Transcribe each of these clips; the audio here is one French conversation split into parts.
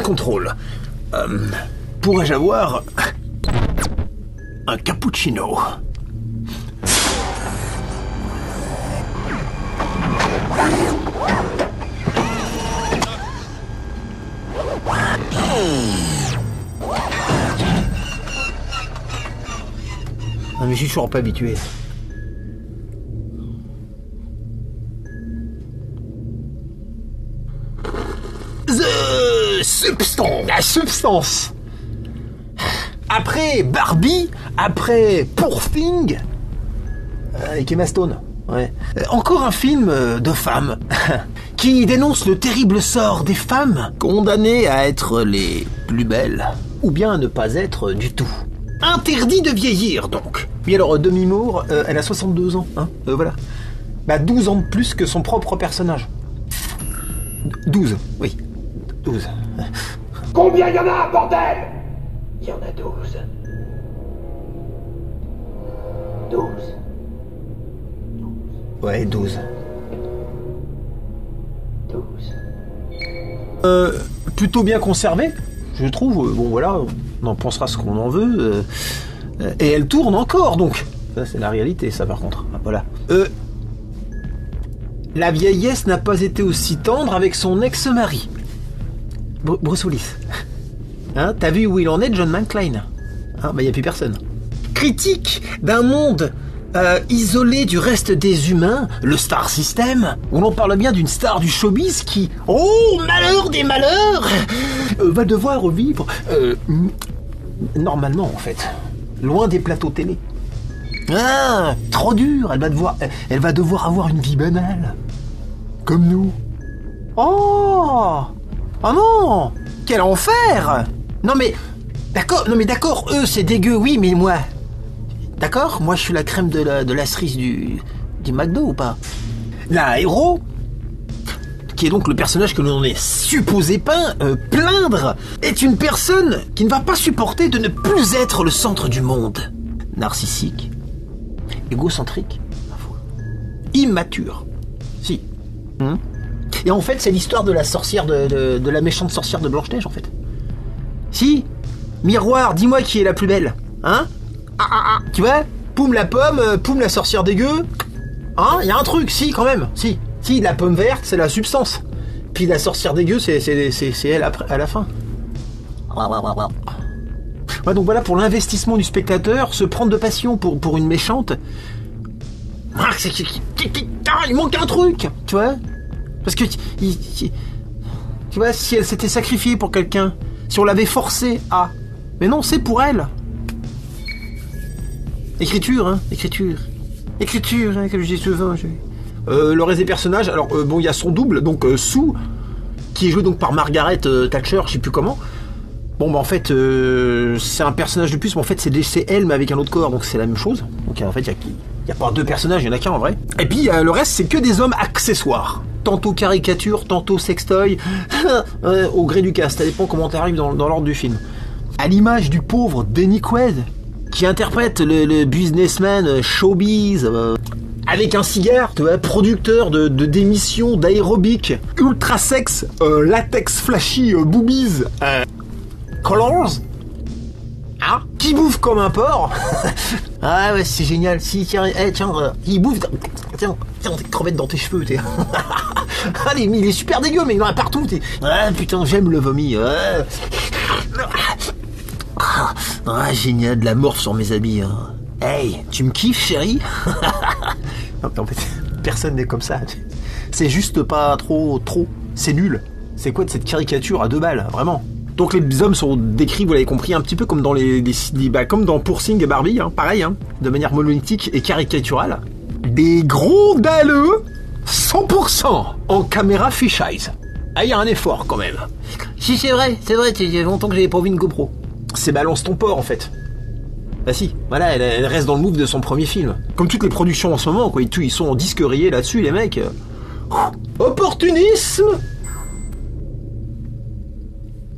Contrôle. Pourrais-je avoir un cappuccino? Ah, mais je suis toujours pas habitué. La substance. Après Barbie, après Poor Thing, avec Emma Stone. Ouais. Encore un film de femmes qui dénonce le terrible sort des femmes condamnées à être les plus belles ou bien à ne pas être du tout. Interdit de vieillir donc. Oui alors Demi Moore, elle a 62 ans, hein, voilà. Bah 12 ans de plus que son propre personnage. 12, oui. 12. Combien y en a, bordel? Il y en a 12. 12. Ouais, 12. 12. Plutôt bien conservé, je trouve. Bon voilà, on en pensera ce qu'on en veut. Et elle tourne encore, donc. Ça, c'est la réalité, ça, par contre. Ah, voilà. La vieillesse n'a pas été aussi tendre avec son ex-mari. Bruce Willis. Hein, t'as vu où il en est, John McClane? Hein, bah, y a plus personne. Critique d'un monde isolé du reste des humains, le star system, où l'on parle bien d'une star du showbiz qui, oh, malheur des malheurs, va devoir vivre normalement, en fait. Loin des plateaux télé. Ah, trop dur, elle va devoir avoir une vie banale. Comme nous. Oh! Oh non! Quel enfer! Non mais d'accord, eux c'est dégueu, oui, mais moi... D'accord? Moi je suis la crème de la cerise du McDo ou pas? La héros, qui est donc le personnage que l'on est supposé plaindre, est une personne qui ne va pas supporter de ne plus être le centre du monde. Narcissique, égocentrique, immature. Si. Et en fait, c'est l'histoire de la sorcière de la méchante sorcière de Blanche-Neige, en fait. Si. Miroir, dis-moi qui est la plus belle. Hein? Tu vois? Poum la pomme, poum la sorcière dégueu. Hein? Y a un truc, si, quand même. Si, la pomme verte, c'est la substance. Puis la sorcière dégueu, c'est elle après, à la fin. Ouais, donc voilà, pour l'investissement du spectateur, se prendre de passion pour une méchante. Il manque un truc, tu vois? Parce que, tu vois, si elle s'était sacrifiée pour quelqu'un, si on l'avait forcée à... Mais non, c'est pour elle. Écriture, hein, comme je dis souvent. Le reste des personnages, alors, bon, il y a son double, donc Sue, qui est joué donc par Margaret Thatcher, je sais plus comment. Bon, bah en fait, c'est un personnage de plus, mais en fait, c'est elle, mais avec un autre corps, donc c'est la même chose. Donc en fait, il y a pas deux personnages, il y en a qu'un en vrai. Et puis, le reste, c'est que des hommes accessoires. Tantôt caricature, tantôt sextoy, au gré du cast, ça dépend comment t'arrives dans l'ordre du film. À l'image du pauvre Danny Quaid, qui interprète le businessman showbiz, avec un cigare, tu vois, producteur d'émissions d'aérobic, ultra sex, latex flashy, boobies, colors, hein, qui bouffe comme un porc. Ah ouais, c'est génial. Si, tiens, il bouffe. Tiens, des crevettes dans tes cheveux, t'es. Allez, il est super dégueu, mais il y en a partout, t'es. Ah putain, j'aime le vomi. Ah, génial, de la morphe sur mes habits. Hein. Hey, tu me kiffes, chérie? Non, en fait, personne n'est comme ça. C'est juste pas trop. C'est nul. C'est quoi de cette caricature à 2 balles, vraiment? Donc les hommes sont décrits, vous l'avez compris, un petit peu comme dans comme dans Poor Things et Barbie, hein, pareil, hein, de manière monolithique et caricaturale. Des gros dalleux, 100% en caméra fisheye. Ah, il y a un effort quand même. Si, c'est vrai, il y a longtemps que j'avais pas vu une GoPro. C'est Balance ton porc en fait. Bah si, voilà, elle reste dans le move de son premier film. Comme toutes les productions en ce moment, quoi, ils sont en disque rayé là-dessus, les mecs. Opportunisme.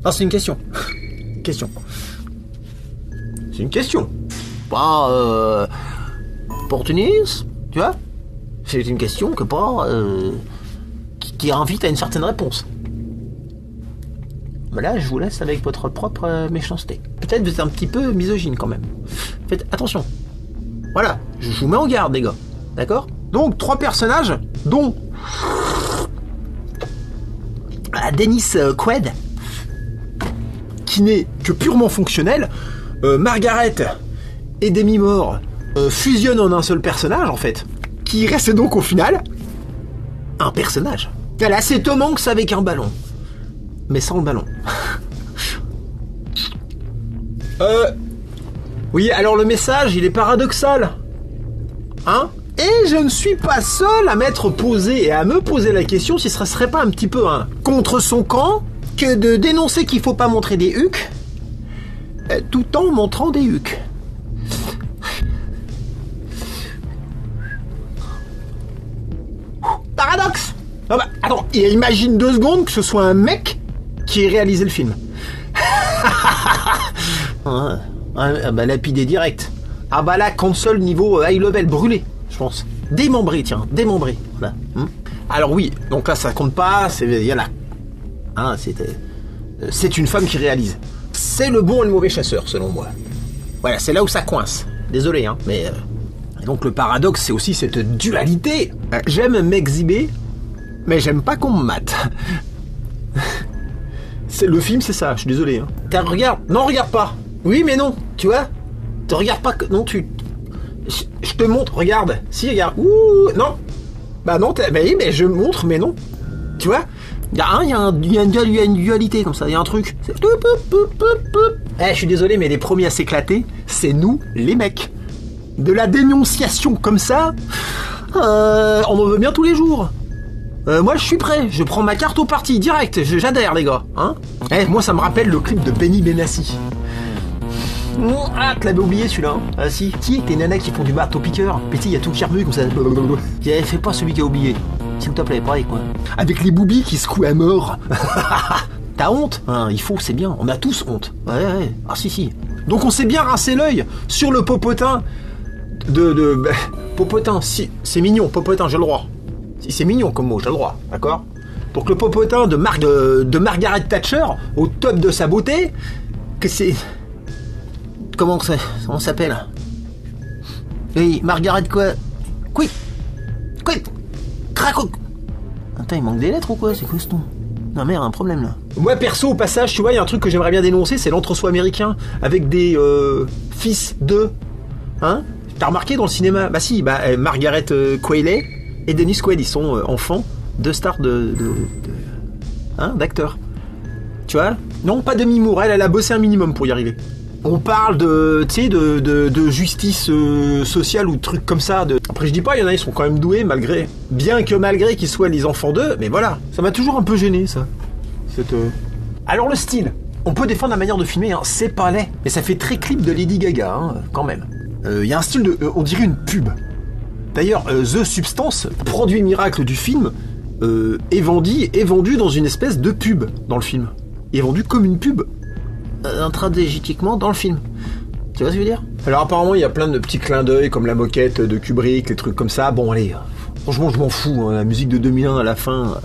Ah, c'est une question. C'est une question. Pas opportunisme, tu vois? C'est une question que pas qui invite à une certaine réponse. Ben là, je vous laisse avec votre propre méchanceté. Peut-être vous êtes un petit peu misogyne quand même. Faites attention. Voilà, je vous mets en garde, les gars. D'accord? Donc, 3 personnages, dont Dennis Quaid, qui n'est que purement fonctionnel. Margaret et Demi Moore fusionnent en un seul personnage, en fait, qui reste donc au final un personnage. Voilà, c'est Tom Hanks avec un ballon. Mais sans le ballon. Oui, alors le message, il est paradoxal. Hein? Et je ne suis pas seul à m'être posé et à me poser la question si ce serait pas un petit peu contre son camp que de dénoncer qu'il faut pas montrer des hucs tout en montrant des hucs. Paradoxe! Non bah, attends, imagine 2 secondes que ce soit un mec qui ait réalisé le film. Bah lapidé direct. Ah bah là, console niveau high level, brûlé, je pense. Démembré, tiens, démembré. Voilà. Alors oui, donc là ça compte pas, il y a là. C'est une femme qui réalise. C'est le bon et le mauvais chasseur, selon moi. Voilà, c'est là où ça coince. Désolé, mais... Et donc le paradoxe, c'est aussi cette dualité. J'aime m'exhiber, mais j'aime pas qu'on me mate. Le film, c'est ça, je suis désolé. Regarde. Non, regarde pas. Oui, mais non, tu vois. Tu regardes pas... Non, je te montre, regarde. Si, regarde. Ouh, non. Bah non, mais je montre, mais non. Tu vois. Il y a une dualité comme ça, il y a un truc. Je suis désolé, mais les premiers à s'éclater, c'est nous, les mecs. De la dénonciation comme ça, on en veut bien tous les jours. Moi, je suis prêt, je prends ma carte au parti, direct, j'adhère, les gars. Moi, ça me rappelle le clip de Benny Benassi. Ah, tu l'avais oublié celui-là. Ah si, t'es nanas qui font du marteau-piqueur. Petit, il y a tout le gerbu comme ça. Fais pas celui qui a oublié. S'il te plaît, pareil quoi. Avec les boobies qui secouent à mort. T'as honte? Il faut, c'est bien. On a tous honte. Ouais. Ah si. Donc on s'est bien rincé l'œil sur le popotin popotin, si, c'est mignon, popotin, j'ai le droit. Si c'est mignon comme mot, j'ai le droit, d'accord? Donc le popotin de Margaret Thatcher, au top de sa beauté, que c'est... Comment ça s'appelle? Oui, Margaret quoi? Quick Craco. Attends, il manque des lettres ou quoi? C'est quoi ce nom? Non mais il y a un problème là. Moi perso, au passage, tu vois, il y a un truc que j'aimerais bien dénoncer, c'est l'entre-soi américain, avec des fils de... T'as remarqué dans le cinéma? Bah si, Margaret Qualley et Dennis Quaid, ils sont enfants de stars d'acteurs. Tu vois? Non, pas Demi Moore, elle a bossé un minimum pour y arriver. On parle de justice sociale ou de trucs comme ça. Après, je dis pas, il y en a, ils sont quand même doués, malgré qu'ils soient les enfants d'eux, mais voilà. Ça m'a toujours un peu gêné, ça. Alors, le style. On peut défendre la manière de filmer, c'est pas laid. Mais ça fait très clip de Lady Gaga, quand même. Il y a un style on dirait une pub. D'ailleurs, The Substance, produit miracle du film, est vendu dans une espèce de pub dans le film. Il est vendu comme une pub. Intradigétiquement dans le film. Tu vois ce que je veux dire? Alors apparemment il y a plein de petits clins d'œil comme la moquette de Kubrick, les trucs comme ça. Bon allez, franchement je m'en fous, la musique de 2001 à la fin,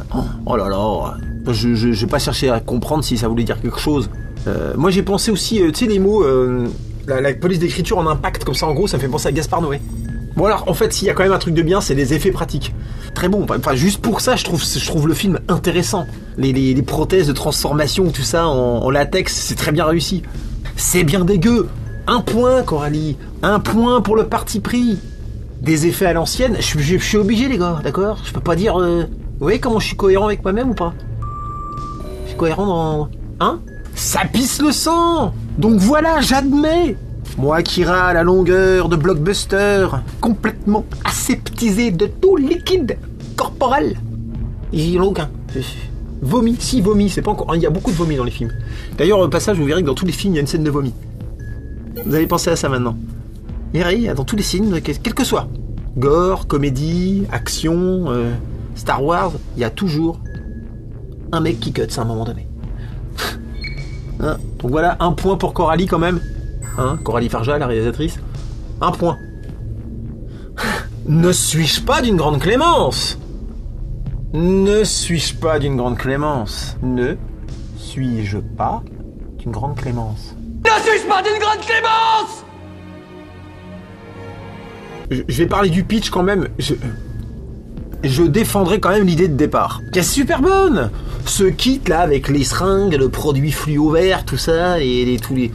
oh là là, je vais pas chercher à comprendre si ça voulait dire quelque chose. Moi j'ai pensé aussi, tu sais les mots, la police d'écriture en impact comme ça, en gros ça me fait penser à Gaspard Noé. Bon alors en fait s'il y a quand même un truc de bien, c'est les effets pratiques. Très bon, enfin juste pour ça je trouve le film intéressant. Les prothèses de transformation, tout ça en latex, c'est très bien réussi. C'est bien dégueu. 1 point Coralie, 1 point pour le parti pris. Des effets à l'ancienne, je suis obligé les gars, d'accord? Je peux pas dire... Vous voyez comment je suis cohérent avec moi-même ou pas? Je suis cohérent dans... Ça pisse le sang. Donc voilà, j'admets. Moi qui râle à longueur de blockbuster, complètement aseptisé de tout liquide corporel. Il y en a aucun. Vomi, c'est pas encore... Il y a beaucoup de vomi dans les films. D'ailleurs, au passage, vous verrez que dans tous les films, il y a une scène de vomi. Vous allez penser à ça maintenant. Et dans tous les films, quel que soit, gore, comédie, action, Star Wars, il y a toujours un mec qui cut, à un moment donné. Donc voilà, 1 point pour Coralie quand même. Coralie Farja, la réalisatrice. 1 point. Ne suis-je pas d'une grande clémence? Ne suis-je pas d'une grande clémence? Ne suis-je pas d'une grande clémence? Ne suis-je pas d'une grande clémence? Je vais parler du pitch quand même. Je défendrai quand même l'idée de départ, qui est super bonne. Ce kit là avec les seringues, le produit fluo vert, tout ça, et tous les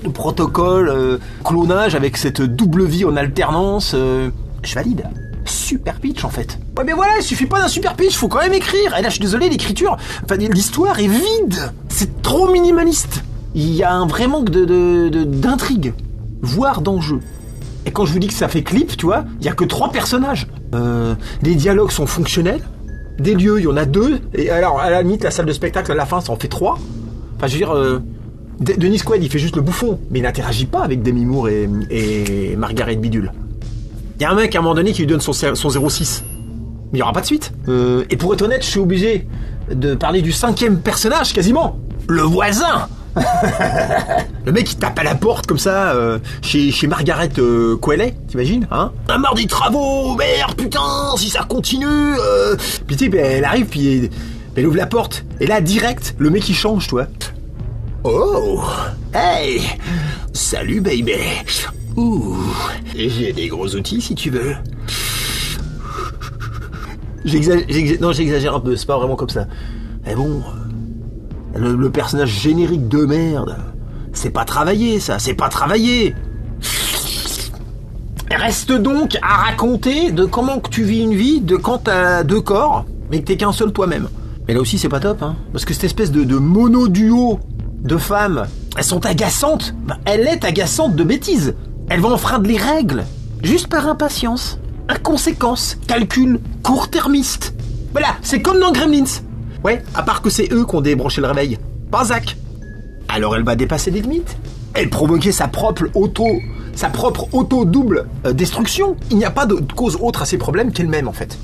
le protocole, clonage avec cette double vie en alternance, je valide. Super pitch en fait. Ouais mais voilà, il suffit pas d'un super pitch, faut quand même écrire. Et là je suis désolé, l'écriture, enfin l'histoire est vide. C'est trop minimaliste. Il y a un vrai manque d'intrigue, voire d'enjeu. Et quand je vous dis que ça fait clip, tu vois, il y a que 3 personnages. Les dialogues sont fonctionnels. Des lieux, il y en a 2. Et alors, à la limite, la salle de spectacle, à la fin, ça en fait 3. Enfin, je veux dire, Denis Quaid, il fait juste le bouffon. Mais il n'interagit pas avec Demi Moore et Margaret Bidule. Il y a un mec, à un moment donné, qui lui donne son 06. Mais il n'y aura pas de suite. Et pour être honnête, je suis obligé de parler du 5e personnage, quasiment. Le voisin. Le mec qui tape à la porte comme ça chez Margaret Qualley, t'imagines, hein? Un mardi de travaux, merde, putain, si ça continue Puis tu sais, elle arrive, puis elle ouvre la porte, et là, direct, le mec il change, tu vois. Oh, hey, salut baby. Ouh, j'ai des gros outils si tu veux. J'exagère un peu, c'est pas vraiment comme ça. Mais bon... Le personnage générique de merde, c'est pas travaillé ça, c'est pas travaillé. Reste donc à raconter de comment que tu vis une vie, de quand t'as 2 corps, mais que t'es qu'un seul toi-même. Mais là aussi c'est pas top, hein, parce que cette espèce de mono-duo de femmes, elles sont agaçantes. Elle est agaçante de bêtises. Elle va enfreindre les règles, juste par impatience, inconséquence, calcul, court-termiste. Voilà, c'est comme dans Gremlins. Ouais, à part que c'est eux qui ont débranché le réveil, pas Zach. Alors elle va dépasser les limites. Elle provoquait sa propre auto-double destruction. Il n'y a pas de cause autre à ces problèmes qu'elle-même en fait.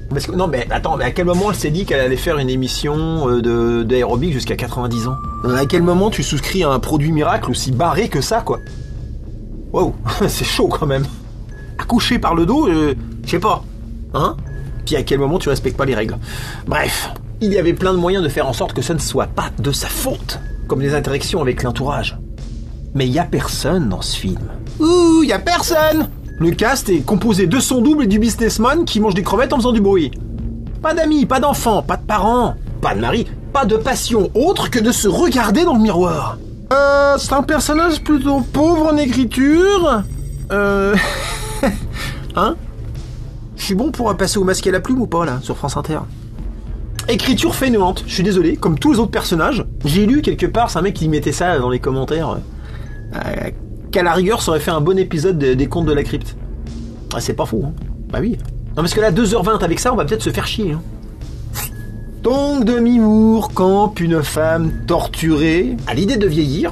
Parce que, non mais attends, mais à quel moment elle s'est dit qu'elle allait faire une émission d'aérobic jusqu'à 90 ans? À quel moment tu souscris à un produit miracle aussi barré que ça quoi? Wow, c'est chaud quand même. Accoucher par le dos, je sais pas. Hein? Puis à quel moment tu respectes pas les règles? Bref. Il y avait plein de moyens de faire en sorte que ce ne soit pas de sa faute, comme les interactions avec l'entourage. Mais il y a personne dans ce film. Ouh, il y a personne! Le cast est composé de son double et du businessman qui mange des crevettes en faisant du bruit. Pas d'amis, pas d'enfants, pas de parents, pas de mari, pas de passion autre que de se regarder dans le miroir. C'est un personnage plutôt pauvre en écriture. Hein? Je suis bon pour passer au masque à la plume ou pas là, sur France Inter? Écriture fainéante, je suis désolé, comme tous les autres personnages. J'ai lu quelque part, c'est un mec qui mettait ça dans les commentaires, qu'à la rigueur ça aurait fait un bon épisode des Contes de la Crypte. Ah, c'est pas faux, hein. Bah oui. Non parce que là, 2h20 avec ça, on va peut-être se faire chier. Hein. Donc Demi Moore campe une femme torturée à l'idée de vieillir.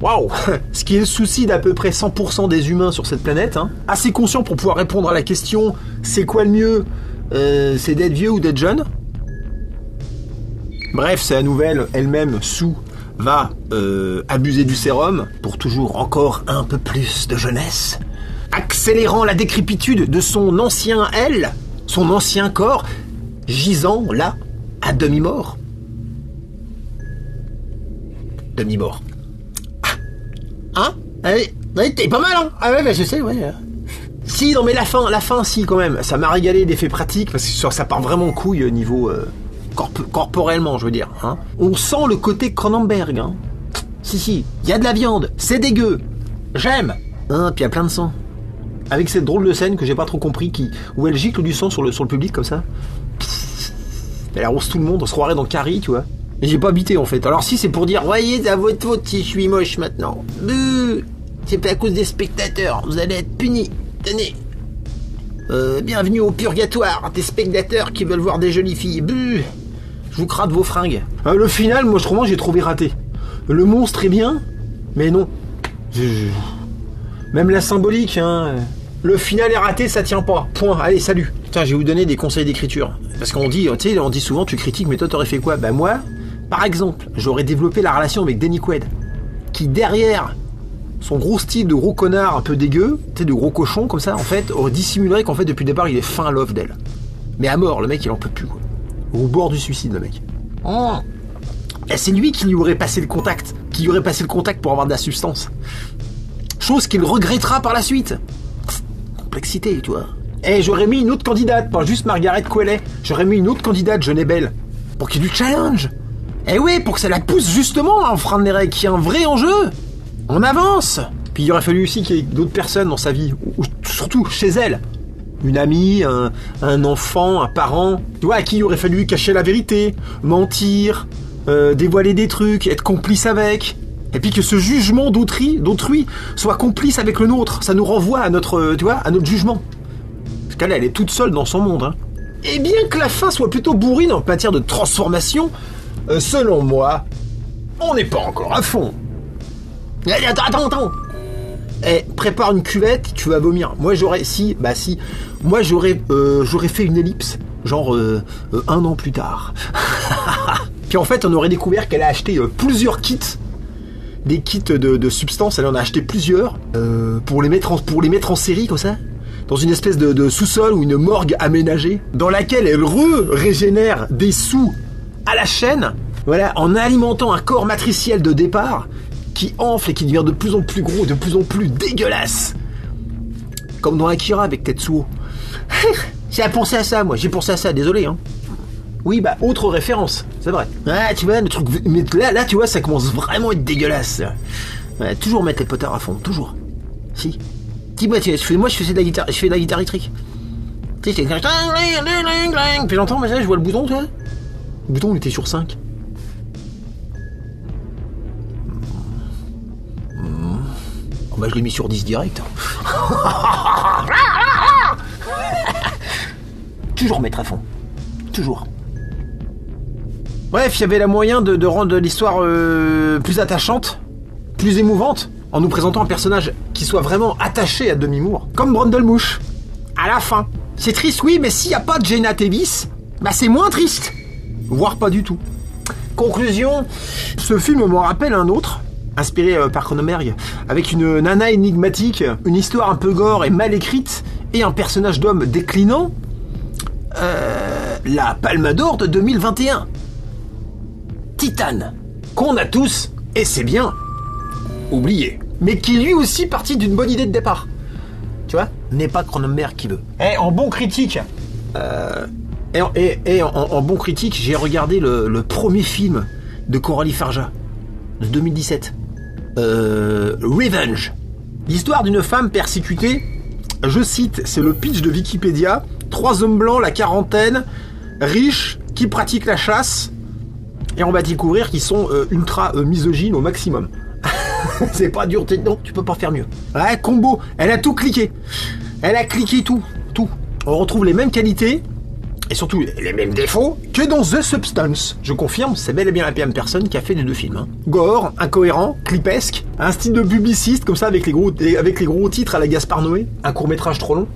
Waouh. Ce qui est le souci d'à peu près 100% des humains sur cette planète. Hein. Assez conscient pour pouvoir répondre à la question, c'est quoi le mieux? C'est d'être vieux ou d'être jeune? Bref, c'est la nouvelle, elle-même, Sue, va abuser du sérum pour toujours encore un peu plus de jeunesse, accélérant la décrépitude de son ancien elle, son ancien corps, gisant là, à demi-mort. Demi-mort. Hein? Ouais, t'es pas mal, hein? Ah ouais, bah, je sais, ouais. Si, non mais la fin, si, quand même. Ça m'a régalé d'effets pratiques, parce que ça part vraiment en couille niveau... corporellement, je veux dire. Hein. On sent le côté Cronenberg. Hein. Si, il y a de la viande, c'est dégueu. J'aime. Hein, puis il y a plein de sang. Avec cette drôle de scène que j'ai pas trop compris, où elle gicle du sang sur le public comme ça. Elle arrose tout le monde, on se croirait dans Carrie, tu vois. Mais j'ai pas habité en fait. Alors si c'est pour dire, voyez, c'est à votre faute si je suis moche maintenant. C'est pas à cause des spectateurs, vous allez être punis. Tenez. Bienvenue au purgatoire, des spectateurs qui veulent voir des jolies filles. Je vous crade vos fringues. Le final, moi, j'ai trouvé raté. Le monstre est bien, mais non. Même la symbolique, hein. Le final est raté, ça tient pas. Point. Allez, salut. Tiens, je vais vous donner des conseils d'écriture. Parce qu'on dit, tu sais, on dit souvent, tu critiques, mais toi, t'aurais fait quoi? Bah moi, par exemple, j'aurais développé la relation avec Denis Quaid, qui derrière son gros style de gros connard un peu dégueu, tu sais, de gros cochon comme ça, en fait, dissimulerait qu'en fait, depuis le départ, il est fin love d'elle. Mais à mort, le mec, il en peut plus, quoi. Au bord du suicide, le mec. Et c'est lui qui lui aurait passé le contact. Qui lui aurait passé le contact pour avoir de la substance. Chose qu'il regrettera par la suite. Complexité, tu vois. Et j'aurais mis une autre candidate, pas juste Margaret Qualley. J'aurais mis une autre candidate, jeune et belle. Pour qu'il y ait du challenge. Et oui, pour que ça la pousse justement à enfreindre les règles, qu'il y ait un vrai enjeu. On avance. Puis il aurait fallu aussi qu'il y ait d'autres personnes dans sa vie. Ou surtout chez elle. Une amie, un enfant, un parent. Tu vois, à qui il aurait fallu cacher la vérité. Mentir. Dévoiler des trucs. Être complice avec. Et puis que ce jugement d'autrui soit complice avec le nôtre. Ça nous renvoie à notre, tu vois, à notre jugement. Parce qu'elle, elle est toute seule dans son monde. Hein. Et bien que la fin soit plutôt bourrine en matière de transformation, selon moi, on n'est pas encore à fond. Attends. Eh, prépare une cuvette, tu vas vomir. Moi j'aurais, moi j'aurais fait une ellipse, genre 1 an plus tard. Puis en fait, on aurait découvert qu'elle a acheté plusieurs kits. Des kits de substances, elle en a acheté plusieurs pour les mettre en série comme ça, dans une espèce de sous-sol ou une morgue aménagée, dans laquelle elle régénère des sous à la chaîne, voilà, en alimentant un corps matriciel de départ qui enfle et qui devient de plus en plus gros, de plus en plus dégueulasse, comme dans Akira avec Tetsuo. J'ai pensé à ça, moi, désolé, hein. Oui, bah, autre référence, c'est vrai. Ah, tu vois, le truc... Mais là, tu vois, ça commence vraiment à être dégueulasse. Ouais, toujours mettre les potards à fond, toujours. Si. Dis-moi, moi, je faisais de la guitare électrique. Tu sais, puis j'entends, mais je vois le bouton, tu vois. Le bouton, il était sur 5. Oh, bah, je l'ai mis sur 10 direct. Toujours mettre à fond. Toujours. Bref, il y avait la moyen de rendre l'histoire plus attachante, plus émouvante, en nous présentant un personnage qui soit vraiment attaché à Demi Moore, comme Brundlemouche, à la fin. C'est triste, oui, mais s'il n'y a pas de Geena Davis, bah c'est moins triste, voire pas du tout. Conclusion, ce film me rappelle un autre, inspiré par Cronenberg, avec une nana énigmatique, une histoire un peu gore et mal écrite, et un personnage d'homme déclinant, la Palme d'Or de 2021. Titane, qu'on a tous, et c'est bien, oublié, mais qui lui aussi partit d'une bonne idée de départ. Tu vois, n'est pas Cronenberg qui veut. Et en bon critique, en bon critique, j'ai regardé le premier film de Coralie Farja, de 2017, Revenge. L'histoire d'une femme persécutée, je cite, c'est le pitch de Wikipédia, 3 hommes blancs, la quarantaine, riches, qui pratiquent la chasse, et on va découvrir qu'ils sont ultra misogynes au maximum. C'est pas dur, non, tu peux pas faire mieux. Ouais, combo, elle a tout cliqué. Elle a cliqué tout. On retrouve les mêmes qualités, et surtout les mêmes défauts, que dans The Substance. Je confirme, c'est bel et bien la même personne qui a fait les 2 films. Hein. Gore, incohérent, clipesque, un style de publiciste, comme ça, avec les gros titres à la Gaspard Noé, un court-métrage trop long.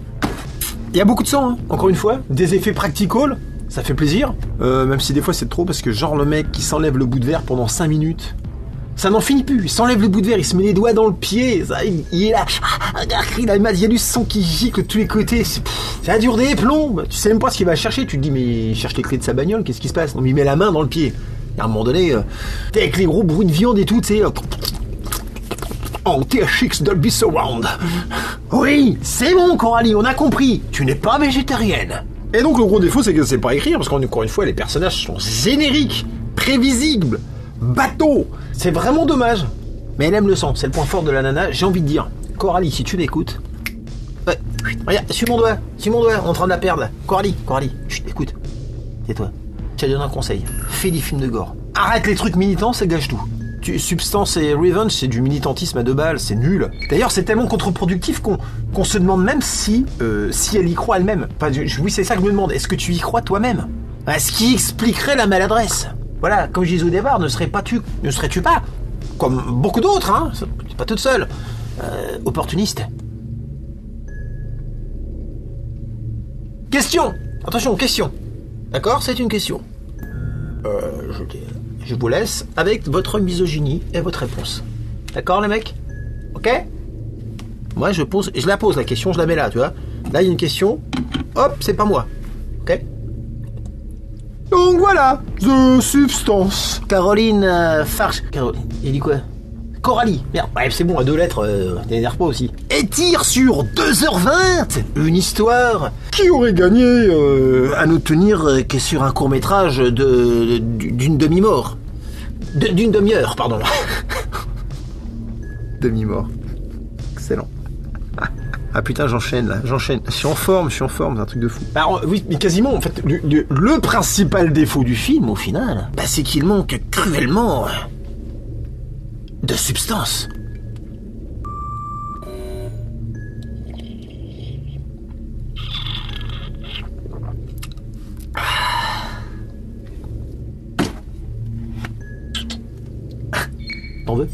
Il y a beaucoup de sang, hein, encore une fois, des effets practical, ça fait plaisir, même si des fois c'est trop, parce que genre le mec qui s'enlève le bout de verre pendant 5 minutes, ça n'en finit plus, il s'enlève le bout de verre, il se met les doigts dans le pied, ça, il est là, il y a du sang qui gicle de tous les côtés, ça dure des plombs, tu sais même pas ce qu'il va chercher, tu te dis mais il cherche les clés de sa bagnole, qu'est-ce qui se passe? Non mais il met la main dans le pied, et à un moment donné, t'es avec les gros bruits de viande et tout, tu sais, oh, THX Dolby Surround. Oui, c'est bon Coralie, on a compris, tu n'es pas végétarienne. Et donc le gros défaut c'est que c'est pas écrit, parce qu'encore une fois les personnages sont génériques, prévisibles, bateaux. C'est vraiment dommage. Mais elle aime le sang, c'est le point fort de la nana, j'ai envie de dire. Coralie, si tu m'écoutes... Ouais, regarde, suis mon doigt, on est en train de la perdre. Coralie, chut, écoute. Tais-toi, je te donne un conseil. Fais des films de gore. Arrête les trucs militants, ça gâche tout. Substance et Revenge, c'est du militantisme à 2 balles, c'est nul. D'ailleurs, c'est tellement contre-productif qu'on se demande même si elle y croit elle-même. Enfin, oui, c'est ça que je me demande. Est-ce que tu y crois toi-même? Ce qui expliquerait la maladresse. Voilà, comme je disais au départ, ne serais-tu pas, comme beaucoup d'autres, hein, c'est pas toute seule, opportuniste. Question. Attention, question. D'accord, c'est une question. Je vous laisse avec votre misogynie et votre réponse. D'accord, les mecs? Ok? Moi, je la pose la question, je la mets là, tu vois. Là, il y a une question. Hop, c'est pas moi. Ok? Donc voilà, The Substance. Caroline Farge. Caroline, il dit quoi? Coralie. Merde, bref, c'est bon, à 2 lettres, t'énerve pas aussi. Et tire sur 2h20. Une histoire qui aurait gagné à nous tenir que sur un court-métrage d'une demi-mort. D'une demi-heure, pardon. Demi-mort. Excellent. Ah putain, j'enchaîne là, j'enchaîne. Je suis en forme, c'est un truc de fou. Alors oui, mais quasiment, en fait, le principal défaut du film, au final, bah, c'est qu'il manque cruellement de substance. T'en veux ?